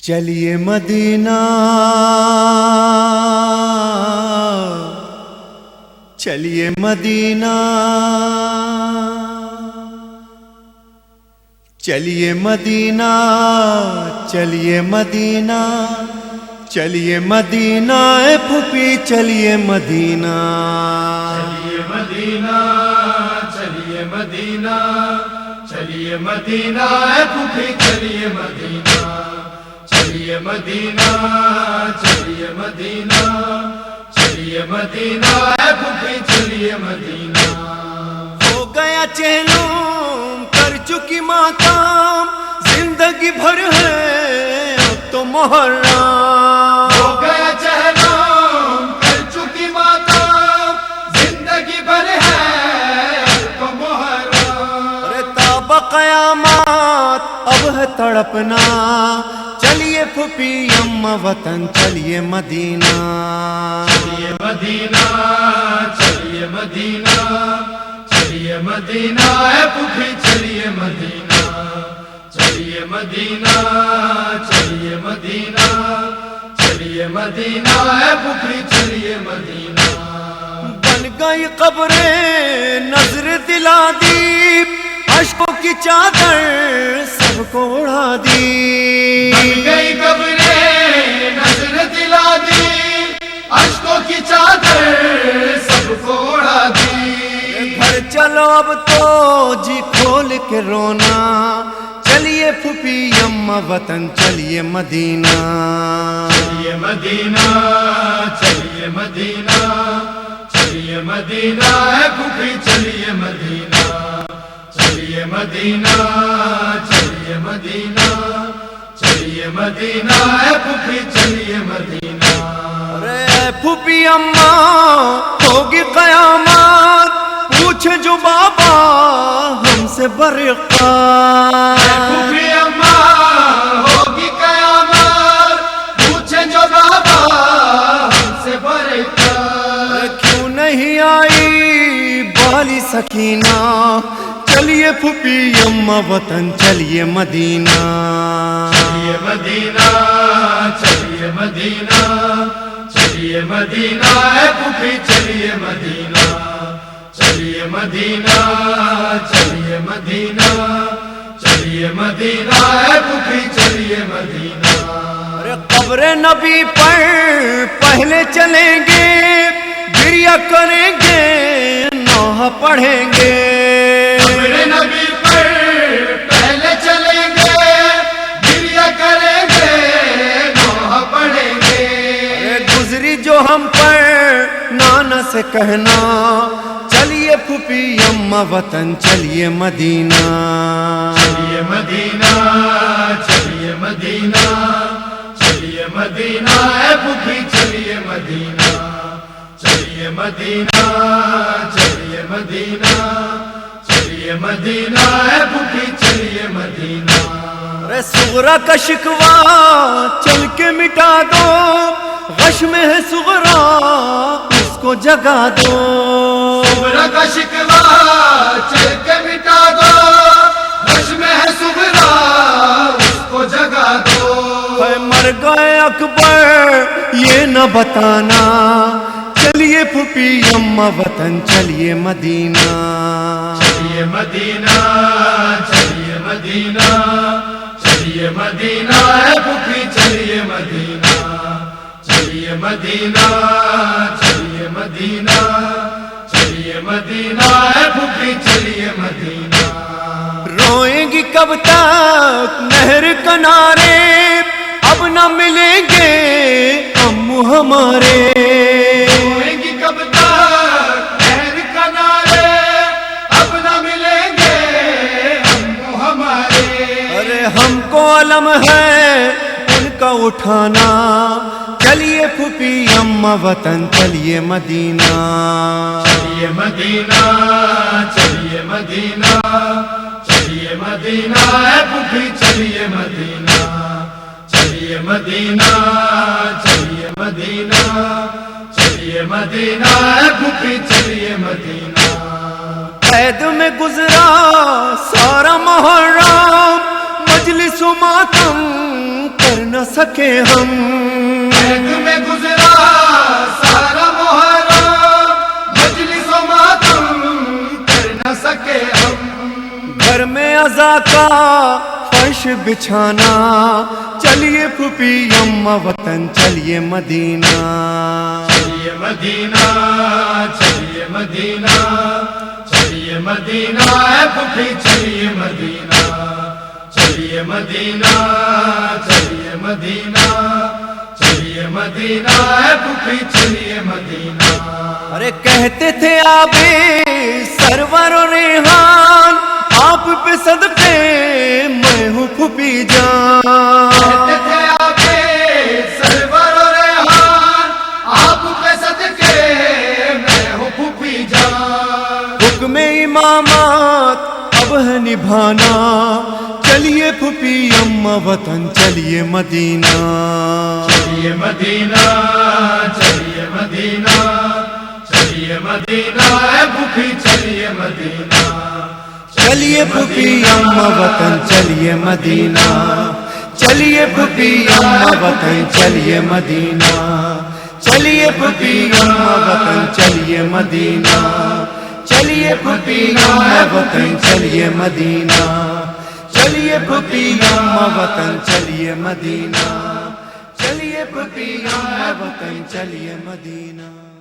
چلیے مدینہ چلیے مدینہ چلیے مدینہ چلیے مدینہ چلیے مدینہ اے پھوپھی چلیے مدینہ چلیے مدینہ چلیے مدینہ چلیے مدینہ اے پھوپھی چلیے مدینہ چلیے مدینہ چلیے مدینہ چلیے مدینہ اے پھوپھی چلیے مدینہ ہو گیا چہلم کر چکی ماتم زندگی بھر ہے اب تو محرم ہو گیا چہلم کر چکی ماتم زندگی بھر ہے اب تو محرم ارے تاب قیامت اب ہے تڑپنا چلیے پھوپھی اماں وطن چلیے مدینہ چلیے مدینہ چلیے مدینہ چلیے مدینہ اے پھوپھی چلیے مدینہ چلیے مدینہ چلیے مدینہ چلیے مدینہ اے پھوپھی چلیے مدینہ بن گئی قبریں نظر دلا دی اشکوں کی چادر سب کو اڑا دی بن گئی قبریں نظر دلا دی اشکوں کی چادر سب کو اڑا دی گھر چلو اب تو جی کھول کے رونا چلیے پھوپھی اماں وطن چلیے مدینہ چلیے مدینہ چلیے مدینہ چلیے مدینہ اے پھوپھی چلیے مدینہ چلیے مدینہ چلیے مدینہ چلیے مدینہ اے پھوپھی چلیے مدینہ ارے پھوپھی اماں ہوگی قیامت پوچھے جو بابا ہم سے برقع پھوپھی اماں ہوگی قیامت پوچھے جو بابا ہم سے برقع کیوں نہیں آئی بالی سکینہ چلیے پھوپھی اماں وطن چلیے مدینہ چلیے مدینہ چلیے مدینہ چلیے مدینہ اے پھوپھی چلیے مدینہ چلیے مدینہ چلیے مدینہ چلیے مدینہ اے پھوپھی چلیے مدینہ ارے قبر نبی پر پہلے چلیں گے گریہ کریں گے نوحہ پڑھیں گے قبر نبی پر پہلے چلیں گے گریہ کریں گے نوحہ پڑھیں گے ارے گزری جو ہم پر نانا سے کہنا چلیے پھوپھی اماں وطن چلیے مدینہ چلیے مدینہ چلیے مدینہ چلیے مدینہ اے پھوپھی چلیے مدینہ چلیے مدینہ چلیے مدینہ چلیے مدینہ اے پھوپھی چلیے مدینہ ارے صغرا کا شکوہ چل کے مٹا دو غش میں ہے صغرا اس کو جگا دو صغرا کا شکوہ چل کے مٹا دو غش میں ہے صغرا اس کو جگا دو اے مر گئے اکبر یہ نہ بتانا چلیے پھوپھی اماں وطن چلیے مدینہ چلیے مدینہ چلیے مدینہ چلیے مدینہ اے پھوپھی چلیے مدینہ چلیے مدینہ چلیے مدینہ چلیے مدینہ اے پھوپھی چلیے مدینہ روئیں گی کب تک نہر کنارے اب نہ ملیں گے امو ہمارے روئیں گی کب تک نہر کنارے اب نہ ملیں گے ہم ہمارے ارے ہم کو علم ہے ان کا اٹھانا چلیے پھوپھی اماں وطن چلیے مدینہ چلیے مدینہ چلیے مدینہ چلیے مدینہ اے پھوپھی چلیے مدینہ چلیے مدینہ چلیے مدینہ چلیے مدینہ اے پھوپھی چلیے مدینہ قید میں گزرا سارا محرم مجلس و ماتم کرنا سکے ہم. عید میں گزرا سارا محرم، مجلس و ماتم کر نہ سکے ہم. گھر میں عزا کا فرش بچھانا، چلیے پھوپھی اماں وطن چلیے مدینہ. چلیے مدینہ، چلیے مدینہ، چلیے مدینہ، اے پھوپھی چلیے مدینہ. چلیے مدینہ، چلیے مدینہ، چلیے مدینہ، اے پھوپھی چلیے مدینہ. ارے کہتے تھے آبے سرور و ریحان، آپ پہ صدقے میں ہوں پھوپھی جان. کہتے تھے آپے سرور و ریحان، آپ پہ صدقے میں ہوں پھوپھی جان. حکم امامات اب ہے نبھانا، چلیے پھوپھی اماں وطن چلیے مدینہ. چلیے مدینہ، چلیے مدینہ، چلیے مدینہ، اے پھوپھی چلیے مدینہ. چلیے پھوپھی اماں وطن چلیے مدینہ. چلیے پھوپھی اماں وطن چلیے مدینہ. چلیے پھوپھی اماں وطن چلیے مدینہ. چلیے پھوپھی اماں وطن چلیے مدینہ. چلیے پھوپھی اماں وطن چلیے مدینہ. چلیے پھوپھی اماں وطن چلیے مدینہ.